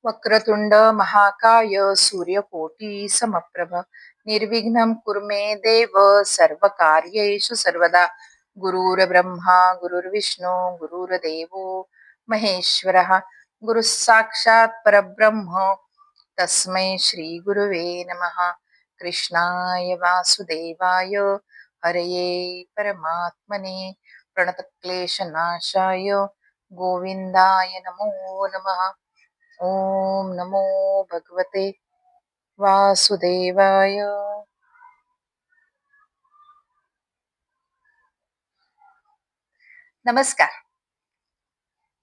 वक्रतुंड महाकाय सूर्यकोटी समप्रभ निर्विघ्नं कुरु मे देव सर्वकार्येषु सर्वदा गुरुर्ब्रह्मा गुरुर्विष्णू गुरुर्देवो महेश्वरः गुरुः साक्षात् परब्रह्म तस्मै श्री गुरुवे नमः. कृष्णाय वासुदेवाय हरये परमात्मने प्रणतक्लेशनाशाय गोविंदाय नमो नमः. ओम नमो भगवते वासुदेवाय. नमस्कार.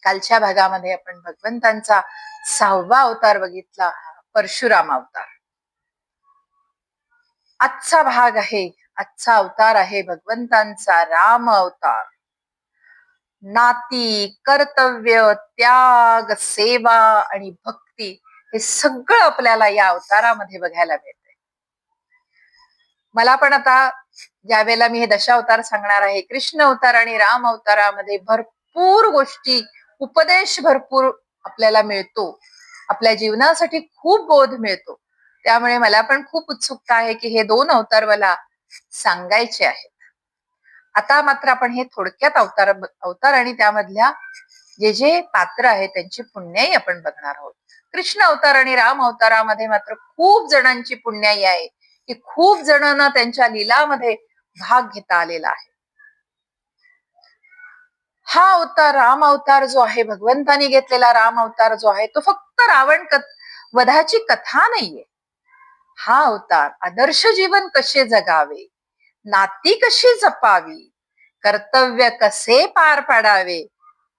कालच्या भागामध्ये आपण भगवंतांचा 6वा अवतार बघितला, परशुराम अवतार. आजचा भाग आहे, आजचा अवतार आहे भगवंतांचा राम अवतार. नाती, कर्तव्य, त्याग, सेवा आणि भक्ती हे सगळं आपल्याला या अवतारामध्ये बघायला मिळते. मला पण आता ज्या वेळेला मी हे दशावतार सांगणार आहे, कृष्ण अवतार आणि राम अवतारामध्ये भरपूर गोष्टी, उपदेश भरपूर आपल्याला मिळतो, आपल्या जीवनासाठी खूप बोध मिळतो. त्यामुळे मला पण खूप उत्सुकता आहे की हे 2 अवतार मला सांगायचे आहेत. आता मात्र आपण हे थोडक्यात अवतार आणि त्यामधल्या जे जे पात्र आहेत त्यांची पुण्याई आपण बघणार आहोत. कृष्ण अवतार आणि राम अवतारामध्ये मात्र खूप जणांची पुण्याई आहे की खूप जणांना त्यांच्या लीलामध्ये भाग घेता आलेला आहे. हा अवतार, राम अवतार जो आहे, भगवंतानी घेतलेला राम अवतार जो आहे, तो फक्त रावण वधाची कथा नाहीये. हा अवतार आदर्श जीवन कसे जगावे, नाती कशी जपावी, कर्तव्य कसे पार पाडावे,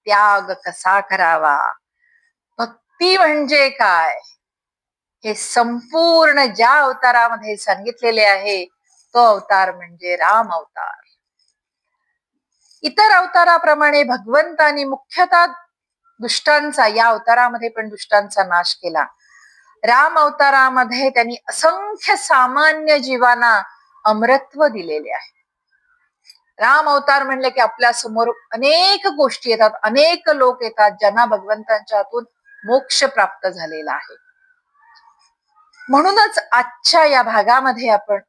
त्याग कसा करावा, भक्ती म्हणजे काय, हे संपूर्ण ज्या अवतारामध्ये सांगितलेले आहे तो अवतार म्हणजे राम अवतार. इतर अवताराप्रमाणे भगवंतानी मुख्यतः दुष्टांचा, या अवतारामध्ये पण दुष्टांचा नाश केला. राम अवतारामध्ये त्यांनी असंख्य सामान्य जीवांना अमरत्व दिलेले आहे. राम अवतार म्हणले की आपल्या समोर अनेक गोष्टी येतात, अनेक लोक येतात ज्यांना भगवंतांच्या हातून मोक्ष प्राप्त झालेला आहे. म्हणूनच आजच्या या भागामध्ये आपण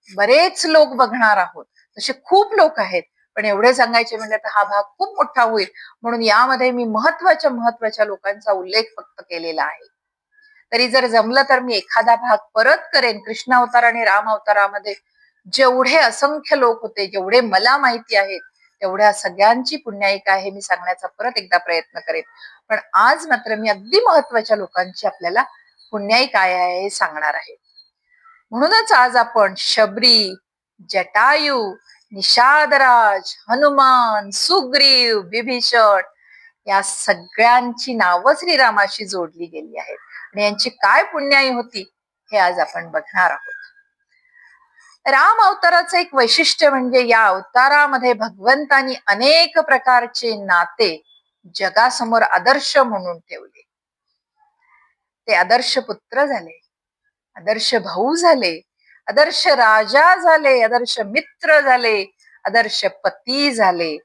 बरेच लोक बघणार आहोत. तसे खूप लोक आहेत, पण एवढे सांगायचे म्हणले तर हा भाग खूप मोठा होईल, म्हणून यामध्ये मी महत्वाच्या लोकांचा उल्लेख फक्त केलेला आहे. तरी जर जमलं तर मी एखादा भाग परत करेन. कृष्ण अवतार आणि राम अवतारामध्ये जेवढे असंख्य लोक होते, जेवढे मला माहिती आहेत, तेवढ्या सगळ्यांची पुण्याई काय हे मी सांगण्याचा परत एकदा प्रयत्न करेन. पण आज मात्र मी अगदी महत्वाच्या लोकांची आपल्याला पुण्याई काय आहे हे सांगणार आहे. म्हणूनच आज आपण शबरी, जटायू, निषादराज, हनुमान, सुग्रीव, विभीषण या सगळ्यांची नावं श्रीरामाशी जोडली गेली आहेत आणि यांची काय पुण्याई होती हे आज आपण बघणार आहोत. राम अवताराचं एक वैशिष्ट्य म्हणजे या अवतारामध्ये भगवंतानी अनेक प्रकारचे नाते जगासमोर आदर्श म्हणून ठेवले. ते आदर्श पुत्र झाले, आदर्श भाऊ झाले, आदर्श राजा झाले, आदर्श मित्र झाले, आदर्श पती झाले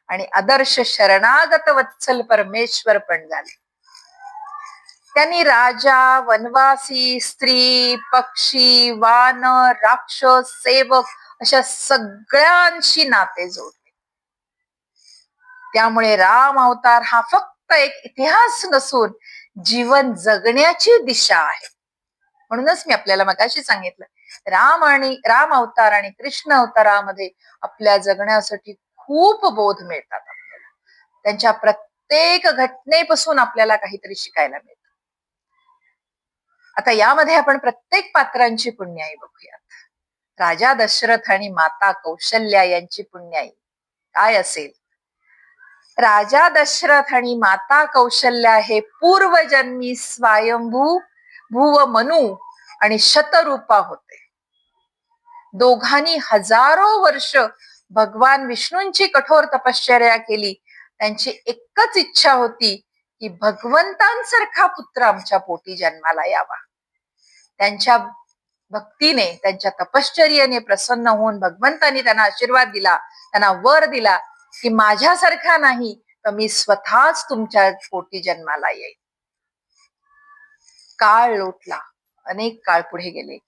आणि आदर्श शरणागत वत्सल परमेश्वर पण झाले. त्यांनी राजा, वनवासी, स्त्री, पक्षी, वानर, राक्षस, सेवक अशा सगळ्यांशी नाते जोडले. त्यामुळे राम अवतार हा फक्त एक इतिहास नसून जीवन जगण्याची दिशा आहे. म्हणूनच मी आपल्याला मगाशी सांगितलं, राम अवतार आणि कृष्ण अवतारामध्ये आपल्या जगण्यासाठी खूप बोध मिळतात आपल्याला. त्यांच्या प्रत्येक घटनेपासून आपल्याला काहीतरी शिकायला मिळतं. आता यामध्ये आपण प्रत्येक पात्रांची पुण्याई बघूयात. राजा दशरथ आणि माता कौशल्या यांची पुण्याई काय असेल? राजा दशरथ आणि माता कौशल्या हे पूर्वजन्मी स्वयंभू भुव मनू आणि शतरूपा होते. दोघांनी हजारो वर्ष भगवान विष्णूंची कठोर तपश्चर्या केली. त्यांची एकच इच्छा होती की भगवंतांसारखा पुत्र आमच्या पोटी जन्माला यावा. त्यांच्या भक्तीने, त्यांच्या तपश्चर्याने प्रसन्न होऊन भगवंतांनी त्यांना आशीर्वाद दिला, त्यांना वर दिला की माझ्यासारखा नाही तर मी स्वतःच तुमच्या पोटी जन्माला येईल. काळ लोटला, अनेक काळ पुढे गेले.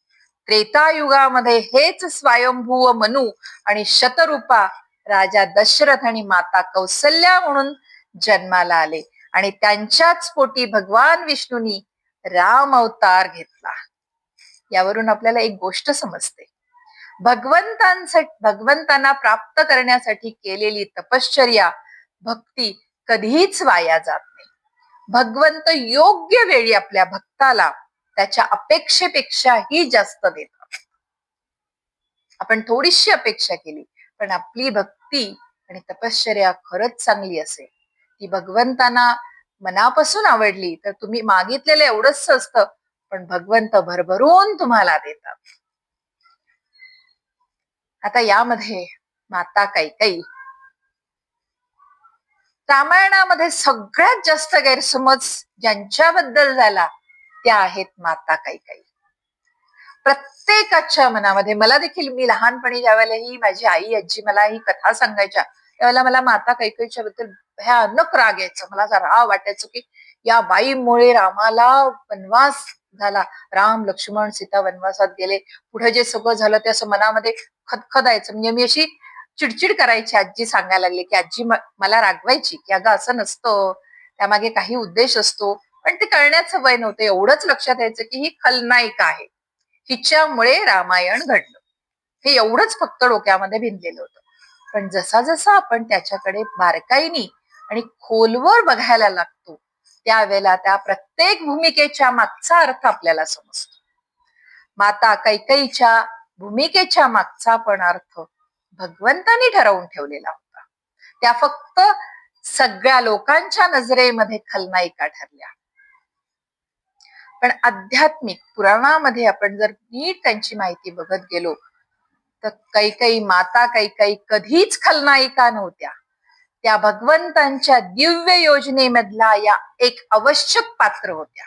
त्रेतायुगामध्ये हेच स्वयंभू मनू आणि शतरूपा राजा दशरथ आणि माता कौसल्या म्हणून जन्माला आले आणि त्यांच्याच पोटी भगवान विष्णूंनी राम अवतार घेतला. यावरून आपल्याला एक गोष्ट समजते, भगवंतांना प्राप्त करण्यासाठी केलेली तपश्चर्या, भक्ती कधीच वाया जात नाही. भगवंत योग्य वेळी आपल्या भक्ताला त्याच्या अपेक्षेपेक्षाही जास्त देतात. आपण थोडीशी अपेक्षा केली, पण आपली भक्ती आणि तपश्चर्या खरंच चांगली असेल, ती भगवंतांना मनापासून आवडली, तर तुम्ही मागितलेलं एवढंच असतं, पण भगवंत भरभरून तुम्हाला देतात. आता यामध्ये माता कैकेयी, रामायणामध्ये सगळ्यात जास्त गैरसमज ज्यांच्याबद्दल झाला त्या आहेत माता कैकेयी. प्रत्येकाच्या मनामध्ये, मला देखील, मी लहानपणी ज्यावेळेला ही माझी आई आजी मला ही कथा सांगायच्या, त्यावेळेला मला माता कैकेयीच्या बद्दल भयानक राग यायचा. मला असा राग वाटायचं की या बाईमुळे रामाला वनवास झाला, राम लक्ष्मण सीता वनवासात गेले, पुढे जे सगळं झालं ते असं मनामध्ये खदखदायचं. म्हणजे मी अशी चिडचिड करायची. आजी सांगायला लागली की आजी मला रागवायची की अगं असं नसतं, त्यामागे काही उद्देश असतो, पण ते कळण्याचं वय नव्हतं. एवढंच लक्षात यायचं की ही खलनायिका आहे, हिच्यामुळे रामायण घडलं, हे एवढंच फक्त डोक्यामध्ये भिनलेलं होतं. पण जसा जसा आपण त्याच्याकडे बारकाईने आणि खोलवर बघायला लागतो, त्यावेळेला त्या प्रत्येक भूमिकेच्या मागचा अर्थ आपल्याला समजतो. माता कैकेयीच्या भूमिकेच्या मागचा पण अर्थ भगवंतानी ठरवून ठेवलेला होता. त्या फक्त सगळ्या लोकांच्या नजरेमध्ये खलनायिका ठरल्या, पण आध्यात्मिक पुराणामध्ये आपण जर नीट त्यांची माहिती बघत गेलो तर कैकेयी, माता कैकेयी कधीच खलनायिका नव्हत्या. त्या भगवंतांच्या दिव्य योजनेमधला या एक आवश्यक पात्र होत्या.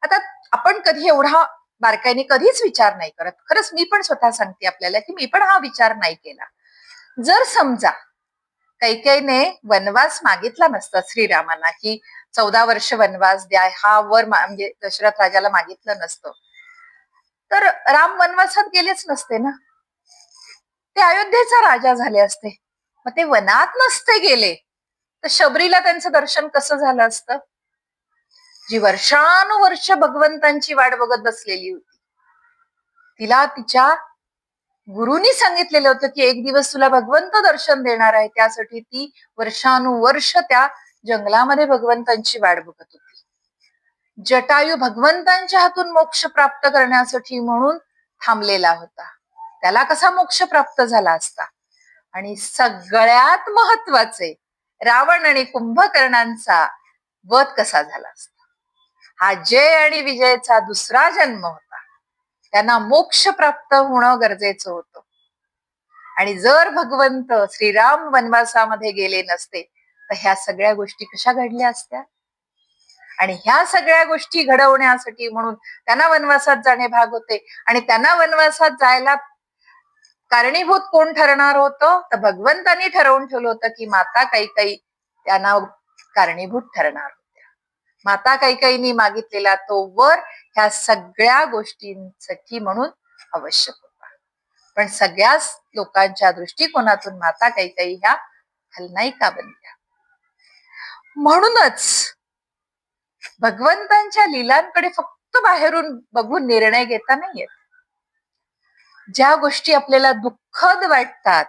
आता आपण कधी एवढा बारकाईने कधीच विचार नाही करत. खरंच मी पण स्वतः सांगते आपल्याला की मी पण हा विचार नाही केला. जर समजा कैकेयीने वनवास मागितला नसता श्रीरामांना की 14 वर्ष वनवास द्या, हा वर म्हणजे दशरथ राजाला मागितलं नसतं, तर राम वनवासात गेलेच नसते ना, ते अयोध्येचा राजा झाले असते. मग ते वनात नसते गेले तर शबरीला त्यांचं दर्शन कसं झालं असतं? जी वर्षानुवर्ष भगवंतांची वाट बघत बसलेली होती, तिला तिच्या गुरुनी सांगितलेलं होतं की एक दिवस तुला भगवंत दर्शन देणार आहे, त्यासाठी ती वर्षानुवर्ष त्या जंगलामध्ये भगवंतांची वाट बघत होती. जटायू भगवंतांच्या हातून मोक्ष प्राप्त करण्यासाठी म्हणून थांबलेला होता, त्याला कसा मोक्ष प्राप्त झाला असता? आणि सगळ्यात महत्वाचे, रावण आणि कुंभकर्णांचा वध कसा झाला असता? हा जय आणि विजयचा दुसरा जन्म होता, त्यांना मोक्ष प्राप्त होणं गरजेचं होतं. आणि जर भगवंत श्रीराम वनवासामध्ये गेले नसते तर ह्या सगळ्या गोष्टी कशा घडल्या असत्या? आणि ह्या सगळ्या गोष्टी घडवण्यासाठी म्हणून त्यांना वनवासात जाणे भाग होते. आणि त्यांना वनवासात जायला कारणीभूत कोण ठरणार होतं? तर भगवंतांनी ठरवून ठेवलं होतं की माता कैकेयी त्यांना कारणीभूत ठरणार होत्या. माता कैकेयींनी मागितलेला तो वर ह्या सगळ्या गोष्टींसाठी म्हणून आवश्यक होता. पण सगळ्याच लोकांच्या दृष्टिकोनातून माता कैकेयी ह्या खलनायिका बनल्या. म्हणूनच भगवंतांच्या लीलांकडे फक्त बाहेरून बघून निर्णय घेता नाही येत. ज्या गोष्टी आपल्याला दुःखद वाटतात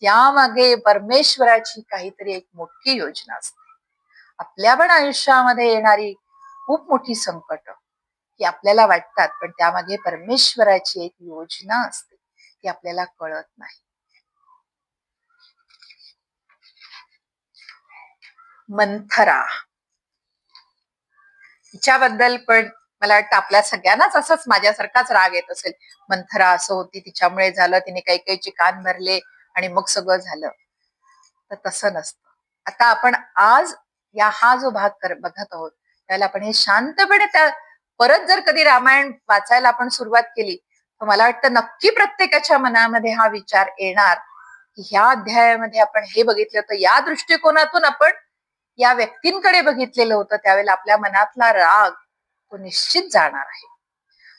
त्यामागे परमेश्वराची काहीतरी एक मोठी योजना असते. आपल्या पण आयुष्यामध्ये येणारी खूप मोठी संकट की आपल्याला वाटतात, पण त्यामागे परमेश्वराची एक योजना असते, ती आपल्याला कळत नाही. मंथरा, तिच्याबद्दल पण मला वाटतं आपल्या सगळ्यांनाच असंच माझ्यासारखाच राग येत असेल. मंथरा असं होती, तिच्यामुळे झालं, तिने कैकेयीचे कान भरले आणि मग सगळं झालं. तर तसं नसतं. आता आपण आज हा जो भाग बघत आहोत त्याला आपण हे शांतपणे परत जर कधी रामायण वाचायला आपण सुरुवात केली तर मला वाटतं नक्की प्रत्येकाच्या मनामध्ये हा विचार येणार की ह्या अध्यायामध्ये आपण हे बघितलं होतं, या दृष्टिकोनातून आपण या व्यक्तींकडे बघितलेलं होतं, त्यावेळेला आपल्या मनातला राग तो निश्चित जाणार आहे.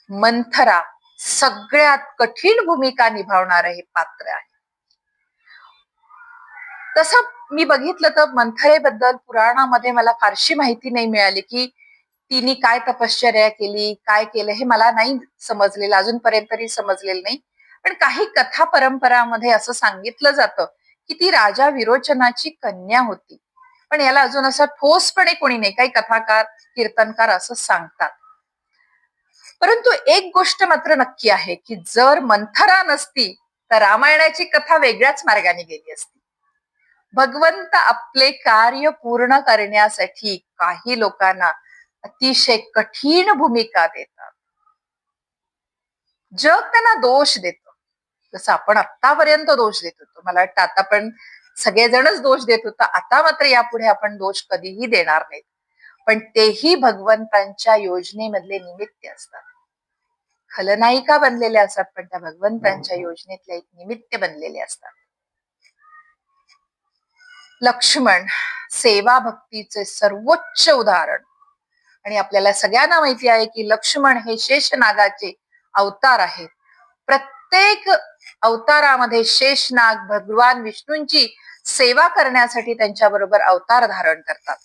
मंथरा सगळ्यात कठीण भूमिका निभावणारं हे पात्र आहे. तसं मी बघितलं तर मंथरेबद्दल पुराणामध्ये मला फारशी माहिती नाही मिळाली की तिने काय तपश्चर्या केली, काय केलं, हे मला नाही समजलेलं, अजूनपर्यंत तरी समजलेलं नाही. पण काही कथा परंपरामध्ये असं सांगितलं जातं की ती राजा विरोचनाची कन्या होती. पण याला अजून असं ठोसपणे कोणी नाही, काही कथाकार कीर्तनकार असं सांगतात. परंतु एक गोष्ट मात्र नक्की आहे की जर मंथरा नसती तर रामायणाची कथा वेगळ्याच मार्गाने गेली असती. भगवंत आपले कार्य पूर्ण करण्यासाठी काही लोकांना अतिशय कठीण भूमिका देतात. जग त्यांना दोष देतं, जसं आपण आतापर्यंत दोष देत होतो. मला वाटतं आता पण सगळेजणच दोष देत होतो. आता मात्र यापुढे आपण दोष कधीही देणार नाहीत. पण तेही भगवंतांच्या योजनेमधले निमित्त असतात. खलनायिका बनलेल्या असतात, पण त्या भगवंतांच्या योजनेतले एक निमित्त बनलेले असतात. लक्ष्मण सेवा भक्तीचे सर्वोच्च उदाहरण. आणि आपल्याला सगळ्यांना माहिती आहे की लक्ष्मण हे शेषनागाचे अवतार आहेत. प्रत्येक अवतारामध्ये शेषनाग भगवान विष्णूंची सेवा करण्यासाठी त्यांच्या बरोबर अवतार धारण करतात.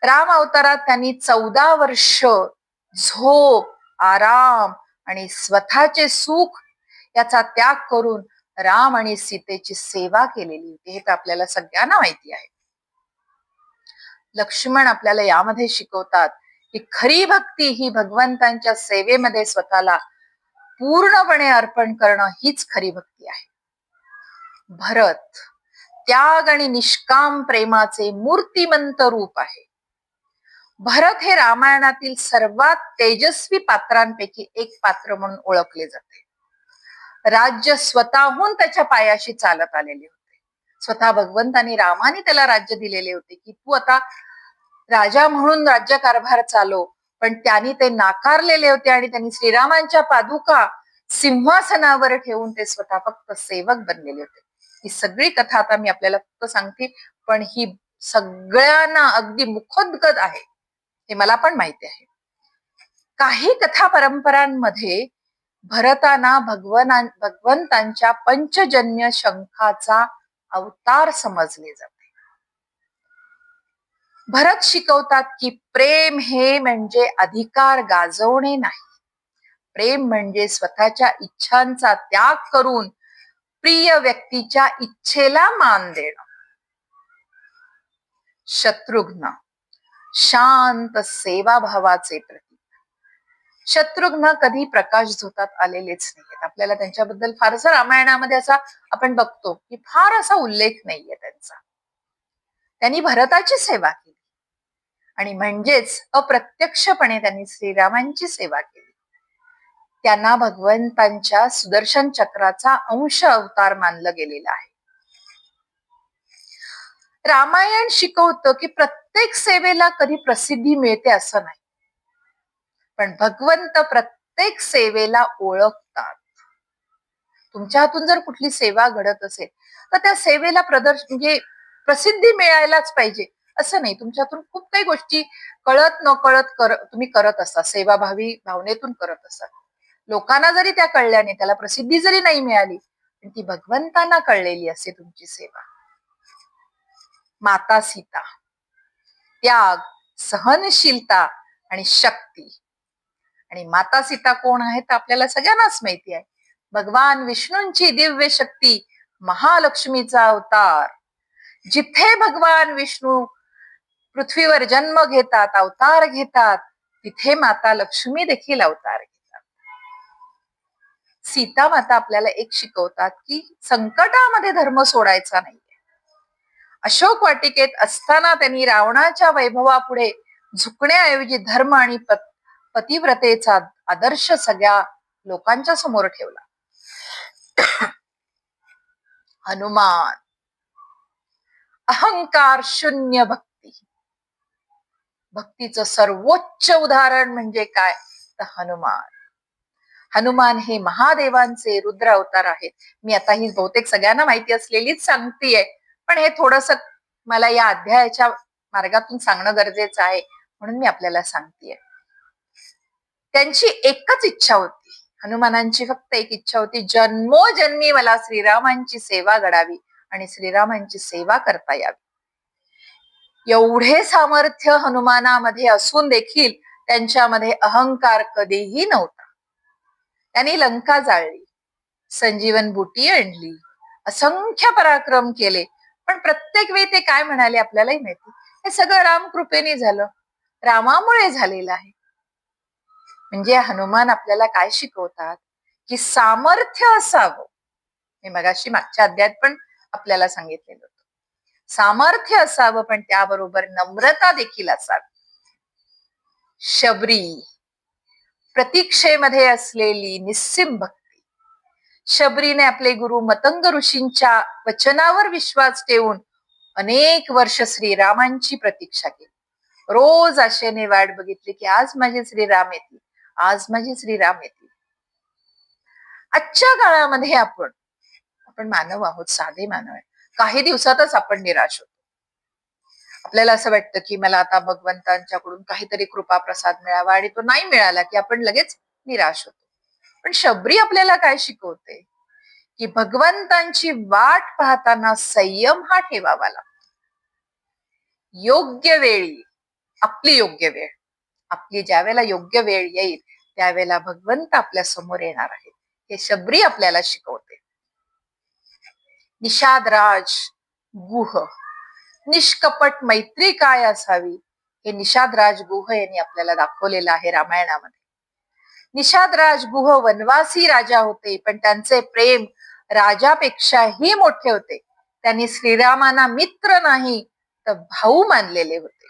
राम अवतारात त्यांनी 14 वर्ष झोप, आराम आणि स्वतःचे सुख याचा त्याग करून राम आणि सीतेची सेवा केलेली होती. हे तर आपल्याला सगळ्यांना माहिती आहे. लक्ष्मण आपल्याला यामध्ये शिकवतात की खरी भक्ती ही भगवंतांच्या सेवेमध्ये स्वतःला पूर्णपणे अर्पण करणं हीच खरी भक्ती आहे. भरत त्याग आणि निष्काम प्रेमाचे मूर्तिमंत रूप आहे. भरत हे रामायणातील सर्वात तेजस्वी पात्रांपैकी एक पात्र म्हणून ओळखले जाते. राज्य स्वतःहून त्याच्या पायाशी चालत आलेले होते. स्वतः भगवंतांनी रामाने त्याला राज्य दिलेले होते की तू आता राजा म्हणून राज्यकारभार चालव, पण त्यांनी ते नाकारलेले होते आणि त्यांनी श्रीरामांच्या पादुका सिंहासनावर ठेवून ते स्वतः फक्त सेवक बनलेले होते. ही सगळी कथा आता मी आपल्याला फक्त सांगते, पण ही सगळ्यांना अगदी मुखोद्गत आहे हे मला पण माहिती आहे. काही कथा परंपरांमध्ये भरताना भगवंतांच्या पंचजन्य शंखाचा अवतार समजले जाते. भरत शिकवतात की प्रेम हे म्हणजे अधिकार गाजवणे नाही. प्रेम म्हणजे स्वतःच्या इच्छांचा त्याग करून प्रिय व्यक्तीच्या इच्छेला मान देणं. शत्रुघ्न शांत सेवाभावाचे प्रतीक. शत्रुघ्न कधी प्रकाश झोतात आलेलेच नाहीयेत. आपल्याला त्यांच्याबद्दल फारसा रामायणामध्ये असा आपण बघतो की फार असा उल्लेख नाहीये त्यांचा. त्यांनी भरताची सेवा केली आणि म्हणजेच अप्रत्यक्षपणे त्यांनी श्रीरामांची सेवा केली. त्यांना भगवंतांच्या सुदर्शन चक्राचा अंश अवतार मानलं गेलेलं आहे. रामायण शिकवतं की प्रत्येक सेवेला कधी प्रसिद्धी मिळते असं नाही, पण भगवंत प्रत्येक सेवेला ओळखतात. तुमच्या हातून जर कुठली सेवा घडत असेल तर त्या सेवेला म्हणजे प्रसिद्धी मिळायलाच पाहिजे असं नाही. तुमच्यातून खूप काही गोष्टी कळत न कळत तुम्ही करत असता, सेवाभावी भावनेतून करत असता. लोकांना जरी त्या कळल्या नाही, त्याला प्रसिद्धी जरी नाही मिळाली, पण ती भगवंतांना कळलेली असते तुमची सेवा. माता सीता त्याग, सहनशीलता आणि शक्ती. आणि माता सीता कोण आहे तर आपल्याला सगळ्यांनाच माहिती आहे. भगवान विष्णूंची दिव्य शक्ती, महालक्ष्मीचा अवतार. जिथे भगवान विष्णू पृथ्वीवर जन्म घेतात, अवतार घेतात, तिथे माता लक्ष्मी देखील अवतार घेतात. सीता माता आपल्याला एक शिकवतात की संकटामध्ये धर्म सोडायचा नाहीये. अशोक वाटिकेत असताना त्यांनी रावणाच्या वैभवापुढे झुकण्याऐवजी धर्म आणि पतिव्रतेचा आदर्श सगळ्या लोकांच्या समोर ठेवला. हनुमान अहंकार शून्य भक्ती. भक्तीचं सर्वोच्च उदाहरण म्हणजे काय तर हनुमान. हनुमान हे महादेवांचे रुद्र अवतार आहेत. मी आता ही बहुतेक सगळ्यांना माहिती असलेलीच सांगतेय, पण हे थोडस मला या अध्यायाच्या मार्गातून सांगणं गरजेचं आहे. म्हणून मी आपल्याला सांगतेय. त्यांची एकच इच्छा होती, हनुमानांची फक्त एक इच्छा होती, जन्मोजन्मी मला श्रीरामांची सेवा घडावी आणि श्रीरामांची सेवा करता यावी. एवढे सामर्थ्य हनुमानामध्ये असून देखील त्यांच्यामध्ये अहंकार कधीही नव्हता. त्यांनी लंका जाळली, संजीवन बुटी आणली, असंख्य पराक्रम केले, पण प्रत्येक वेळी ते काय म्हणाले आपल्यालाही माहिती, हे सगळं रामकृपेने झालं, रामामुळे झालेलं आहे. म्हणजे हनुमान आपल्याला काय शिकवतात की सामर्थ्य असावं. मी मगाशी मागच्या अध्यायात पण आपल्याला सांगितलेलं होतं, सामर्थ्य असावं पण त्याबरोबर नम्रता देखील असावी. शबरी, प्रतीक्षेमध्ये असलेली निस्सीम भक्ती. शबरीने आपले गुरु मतंग ऋषींच्या वचनावर विश्वास ठेवून अनेक वर्ष श्रीरामांची प्रतीक्षा केली. रोज आशेने वाट बघितली की आज माझे श्रीराम येतील, आज माझे श्रीराम येतील. आजच्या काळामध्ये आपण मानव आहोत, साधे मानव आहे, काही दिवसातच आपण निराश होतो. आपल्याला असं वाटतं की मला आता भगवंतांच्याकडून काहीतरी कृपा प्रसाद मिळावा, आणि तो नाही मिळाला की आपण लगेच निराश होतो. पण शबरी आपल्याला काय शिकवते की भगवंतांची वाट पाहताना संयम हा ठेवावा लागतो. योग्य वेळी आपली योग्य वेळ, आपली ज्या वेळेला योग्य वेळ येईल त्यावेळेला भगवंत आपल्या समोर येणार आहे, हे शबरी आपल्याला शिकवते. निषादराज गुह, निष्कपट मैत्री काय असावी हे निषादराज गुह यांनी आपल्याला दाखवलेलं आहे रामायणामध्ये. निषादराज गुह वनवासी राजा होते, पण त्यांचे प्रेम राजापेक्षाही मोठे होते. त्यांनी श्रीरामांना मित्र नाही तर भाऊ मानलेले होते.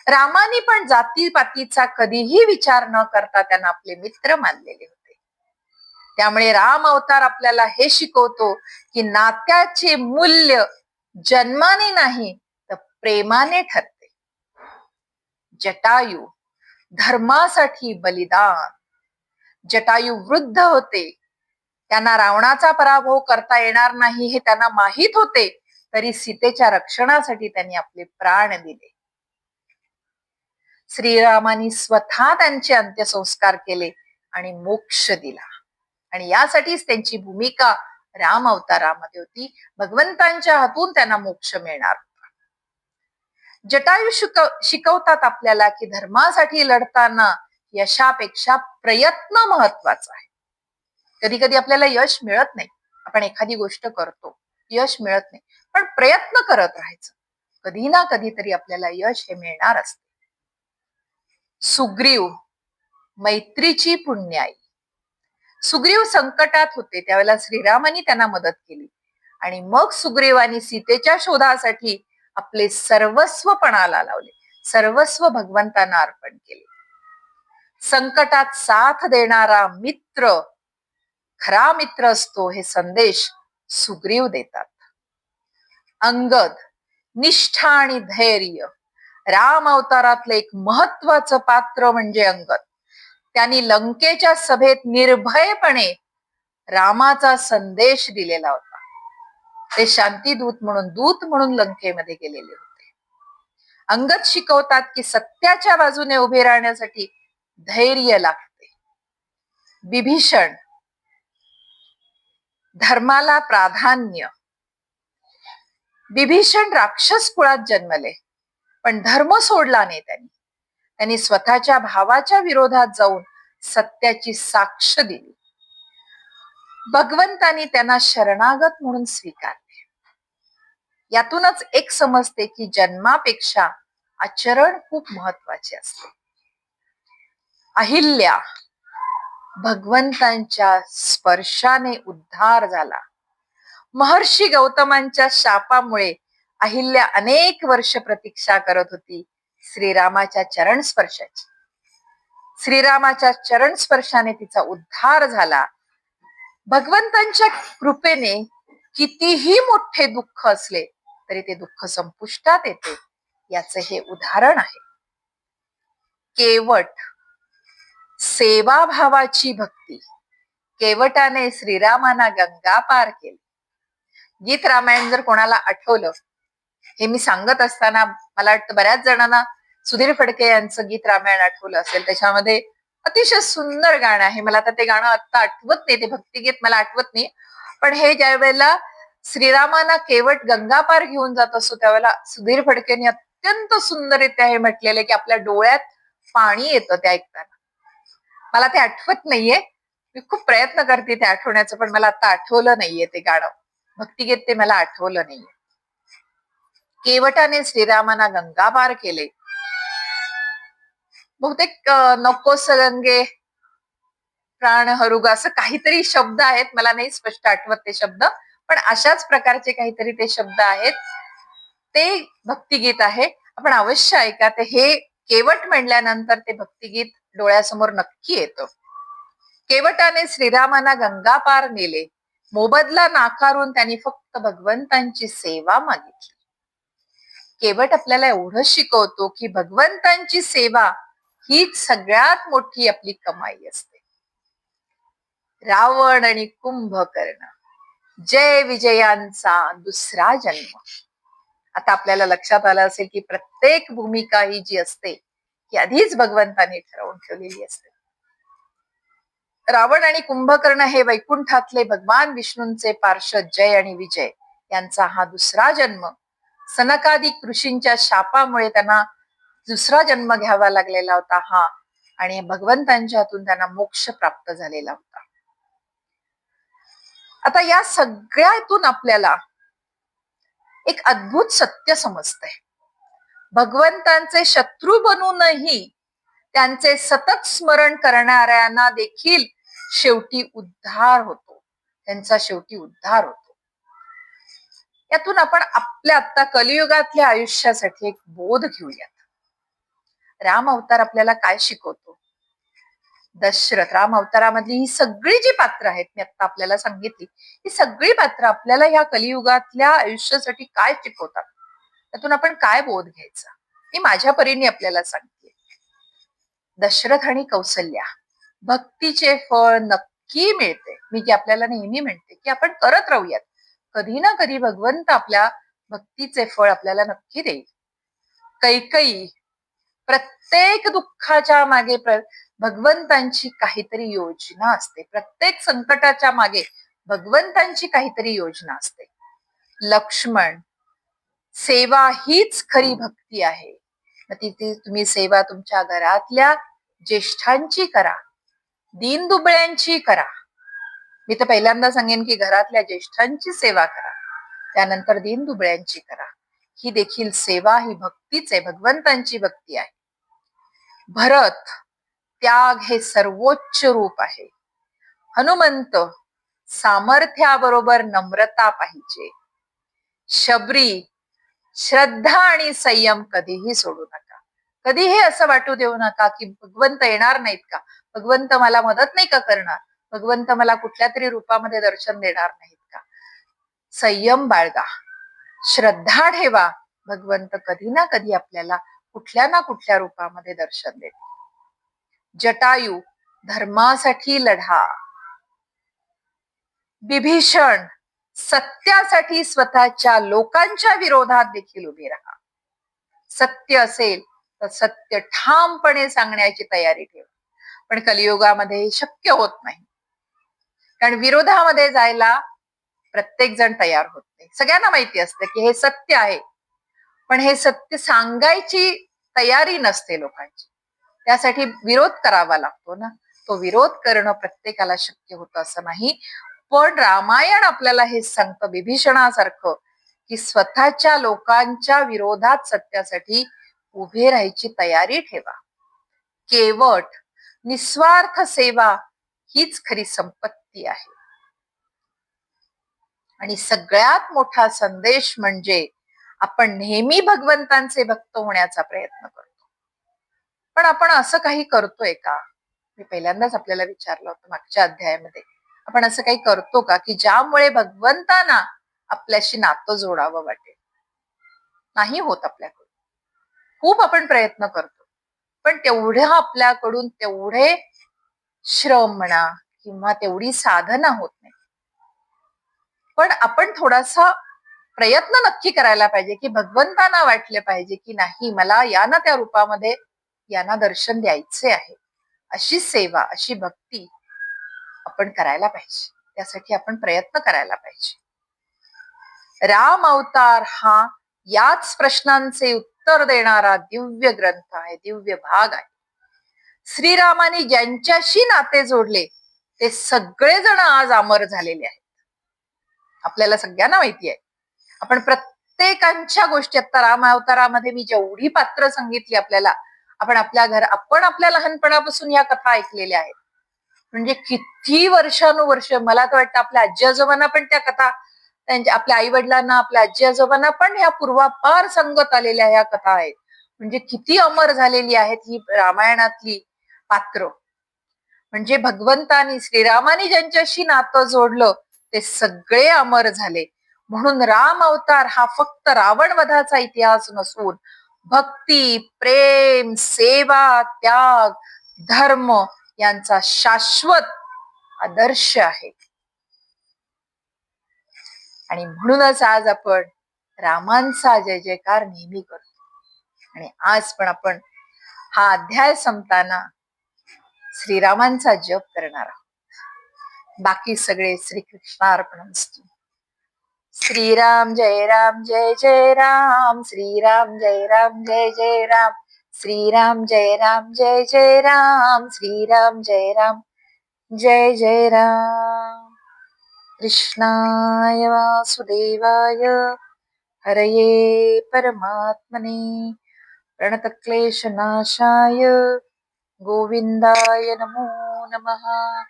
रामानी पण जातीपातीचा कधीही विचार न करता त्यांना आपले मित्र मानलेले होते. त्यामुळे राम अवतार आपल्याला हे शिकवतो की नात्याचे मूल्य जन्माने नाही तर प्रेमाने ठरते. जटायू, धर्मासाठी बलिदान. जटायू वृद्ध होते, त्यांना रावणाचा पराभव करता येणार नाही हे त्यांना माहित होते, तरी सीतेच्या रक्षणासाठी त्यांनी आपले प्राण दिले. श्रीरामांनी स्वतः त्यांचे अंत्यसंस्कार केले आणि मोक्ष दिला, आणि यासाठीच त्यांची भूमिका राम अवतारामध्ये होती. भगवंतांच्या हातून त्यांना मोक्ष मिळणार होता. जटायू शिकवतात आपल्याला की धर्मासाठी लढताना यशापेक्षा प्रयत्न महत्वाचा आहे. कधी कधी आपल्याला यश मिळत नाही, आपण एखादी गोष्ट करतो, यश मिळत नाही, पण प्रयत्न करत राहायचं, कधी ना कधीतरी आपल्याला यश हे मिळणार असते. सुग्रीव, मैत्रीची पुण्याई. सुग्रीव संकटात होते, त्यावेळेला श्रीरामांनी त्यांना मदत केली, आणि मग सुग्रीवानी सीतेच्या शोधासाठी आपले सर्वस्व पणाला लावले, सर्वस्व भगवंतांना अर्पण केले. संकटात साथ देणारा मित्र खरा मित्र असतो, हे संदेश सुग्रीव देतात. अंगद, निष्ठा आणि धैर्य. राम अवतारातलं एक महत्वाचं पात्र म्हणजे अंगद. त्यांनी लंकेच्या सभेत निर्भयपणे रामाचा संदेश दिलेला होता. ते शांतीदूत म्हणून, दूत म्हणून लंकेमध्ये गेलेले होते. अंगद शिकवतात की सत्याच्या बाजूने उभे राहण्यासाठी धैर्य लागते. विभीषण, धर्माला प्राधान्य. विभीषण राक्षस कुळात जन्मले, पण धर्म सोडला नाही त्यांनी स्वतःच्या भावाच्या विरोधात जाऊन सत्याची साक्ष दिली. भगवंतांनी त्यांना शरणागत म्हणून स्वीकारले. यातूनच एक समजते की जन्मापेक्षा आचरण खूप महत्वाचे असते. अहिल्या, भगवंतांच्या स्पर्शाने उद्धार झाला. महर्षी गौतमांच्या शापामुळे अहिल्या अनेक वर्ष प्रतीक्षा करत होती श्रीरामाच्या चरण स्पर्शाची. श्रीरामाच्या चरण स्पर्शाने तिचा उद्धार झाला. भगवंतांच्या कृपेने कितीही मोठे दुःख असले तरी ते दुःख संपुष्टात येते, याचे हे उदाहरण आहे. केवट, सेवाभावाची भक्ती. केवटाने श्रीरामांना गंगा पार केली. गीत रामायण जर कोणाला आठवलं, हे मी सांगत असताना मला वाटतं बऱ्याच जणांना सुधीर फडके यांचं गीत रामायण आठवलं असेल, त्याच्यामध्ये अतिशय सुंदर गाणं आहे. मला आता ते गाणं आता आठवत नाही, ते भक्तिगीत मला आठवत नाही. पण हे ज्या वेळेला श्रीरामांना केवट गंगापार घेऊन जात असतो त्यावेळेला सुधीर फडकेंनी अत्यंत सुंदररित्या हे म्हटलेलं की आपल्या डोळ्यात पाणी येतं ते ऐकताना. मला ते आठवत नाहीये, मी खूप प्रयत्न करते ते आठवण्याचं, पण मला आता आठवलं नाहीये ते गाणं, भक्तिगीत ते मला आठवलं नाहीये. केवटाने श्रीरामांना गंगापार केले. बहुतेक नकोस गंगे प्राण हरुग असं काहीतरी शब्द आहेत, मला नाही स्पष्ट आठवत ते शब्द, पण अशाच प्रकारचे काहीतरी ते शब्द आहेत. ते भक्तिगीत आहे, आपण अवश्य ऐका ते. हे केवट म्हणल्यानंतर ते भक्तिगीत डोळ्यासमोर नक्की येतं. केवटाने श्रीरामांना गंगापार नेले, मोबदला नाकारून त्यांनी फक्त भगवंतांची सेवा मागितली. केवट आपल्याला एवढं शिकवतो की भगवंतांची सेवा हीच सगळ्यात मोठी आपली कमाई असते. रावण आणि कुंभकर्ण, जय विजयांचा दुसरा जन्म. आता आपल्याला लक्षात आलं असेल की प्रत्येक भूमिका ही जी असते ही आधीच भगवंताने ठरवून ठेवलेली असते. रावण आणि कुंभकर्ण हे वैकुंठातले भगवान विष्णूंचे पार्षद जय आणि विजय यांचा हा दुसरा जन्म. सनकादिक ऋषींच्या शापामुळे त्यांना दुसरा जन्म घ्यावा लागलेला होता हा, आणि भगवंतांच्या हातून त्यांना मोक्ष प्राप्त झालेला होता. आता या सगळ्यातून आपल्याला एक अद्भुत सत्य समजतंय. भगवंतांचे शत्रू बनूनही त्यांचे सतत स्मरण करणाऱ्यांना देखील शेवटी उद्धार होतो, त्यांचा शेवटी उद्धार होतो. यातून आपण आपल्या आता कलियुगातल्या आयुष्यासाठी एक बोध घेऊयात. राम अवतार आपल्याला काय शिकवतो? दशरथ, राम अवतारामधली ही सगळी जी पात्र आहेत मी आता आपल्याला सांगितली, ही सगळी पात्र आपल्याला ह्या कलियुगातल्या आयुष्यासाठी काय शिकवतात, त्यातून आपण काय बोध घ्यायचा, मी माझ्या परीने आपल्याला सांगते. दशरथ आणि कौसल्या, भक्तीचे फळ नक्की मिळते. मी जे आपल्याला नेहमी म्हणते की आपण करत राहूयात, कधी ना कधी भगवंत आपल्या भक्तीचे फळ आपल्याला नक्की देईल. कैकई, प्रत्येक दुःखाच्या मागे भगवंतांची काहीतरी योजना असते. प्रत्येक संकटाच्या मागे भगवंतांची काहीतरी योजना असते. लक्ष्मण, सेवा हीच खरी भक्ती आहे. मग तिथे तुम्ही सेवा तुमच्या घरातल्या ज्येष्ठांची करा, दीनदुबळ्यांची करा. मी तर पहिल्यांदा सांगेन की घरातल्या ज्येष्ठांची सेवा करा, त्यानंतर दीनदुबळ्यांची करा. ही देखील सेवा, ही भक्तीच आहे, भगवंतांची भक्ती आहे. भरत, त्याग हे सर्वोच्च रूप आहे. हनुमंत, सामर्थ्याबरोबर नम्रता पाहिजे. शबरी, श्रद्धा आणि संयम कधीही सोडू नका. कधीही असं वाटू देऊ नका की भगवंत येणार नाहीत का, भगवंत मला मदत नाही का करणार, भगवंत मला कुठल्या तरी रूपामध्ये दर्शन देणार नाहीत का. संयम बाळगा, श्रद्धा ठेवा, भगवंत कधी ना कधी आपल्याला कुठल्या ना कुठल्या रूपामध्ये दर्शन देते. जटायू, धर्मासाठी लढा. विभीषण, सत्यासाठी स्वतःच्या लोकांच्या विरोधात देखील उभे राहा. सत्य असेल तर सत्य ठामपणे सांगण्याची तयारी ठेवा. पण कलियुगामध्ये हे शक्य होत नाही, कारण विरोधामध्ये जायला प्रत्येक जण तयार होत नाही. सगळ्यांना माहिती असतं की हे सत्य आहे, पण हे सत्य सांगायची तयारी नसते लोकांची. त्यासाठी विरोध करावा लागतो ना. तो विरोध करणं प्रत्येकाला शक्य होतं असं नाही. पण रामायण आपल्याला हे सांगतं विभीषणासारखं की स्वतःच्या लोकांच्या विरोधात सत्यासाठी उभे राहायची तयारी ठेवा. केवट, निस्वार्थ सेवा हीच खरी संपत्ती आहे. आणि सगळ्यात मोठा संदेश म्हणजे आपण नेहमी भगवंतांचे भक्त होण्याचा प्रयत्न करतो. पण आपण असं काही करतोय का? मी पहिल्यांदाच आपल्याला विचारलं होतं मागच्या अध्यायामध्ये, आपण असं काही करतो का की ज्यामुळे भगवंतांना आपल्याशी नातं जोडावं वाटेल? नाही होत आपल्याकडून. खूप आपण प्रयत्न करतो, पण तेवढ्या आपल्याकडून तेवढे श्रम म्हणा किंवा तेवढी साधना होत नाही. पण आपण थोडासा प्रयत्न नक्की करायला पाहिजे, की भगवंतांना वाटले पाहिजे की नाही, मला या ना त्या रूपामध्ये यांना दर्शन द्यायचे आहे. अशी सेवा, अशी भक्ती आपण करायला पाहिजे. त्यासाठी आपण प्रयत्न करायला पाहिजे. राम अवतार हा याच प्रश्नांचे उत्तर देणारा दिव्य ग्रंथ आहे, दिव्य भाग आहे. श्रीरामाने ज्यांच्याशी नाते जोडले ते सगळेजण आज अमर झालेले आहेत. आपल्याला सगळ्यांना माहिती आहे. आपण प्रत्येकांच्या गोष्टी, आता राम अवतारामध्ये मी जेवढी पात्र सांगितली आपल्याला, आपण आपल्या लहानपणापासून या कथा ऐकलेल्या आहेत. म्हणजे किती वर्षानुवर्ष, मला तर वाटतं आपल्या आजी आजोबांना पण त्या कथा, त्यांच्या आपल्या आई वडिलांना, आपल्या आजी आजोबांना पण ह्या पूर्वापार संगत आलेल्या ह्या कथा आहेत. म्हणजे किती अमर झालेली आहेत ही रामायणातली पात्र. म्हणजे भगवंतानी, श्रीरामानी ज्यांच्याशी नातं जोडलं ते सगळे अमर झाले. म्हणून राम अवतार हा फक्त रावण वधाचा इतिहास नसून भक्ती, प्रेम, सेवा, त्याग, धर्म यांचा शाश्वत आदर्श आहे. आणि म्हणूनच आज आपण रामांचा जय जयकार नेहमी करतो. आणि आज पण आपण हा अध्याय संपताना श्रीरामांचा जप करणार आहोत. बाकी सगळे श्रीकृष्णार्पणमस्तु. श्रीराम जय राम जय जय राम, श्रीराम जय राम जय जय राम, श्रीराम जय राम जय जय राम, श्रीराम जय राम जय जय राम. कृष्णाय वासुदेवाय हरये परमात्मने प्रणतक्लेशनाशाय गोविंदाय नमो नमः.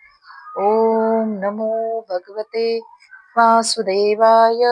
ओम नमो भगवते वासुदेवाय.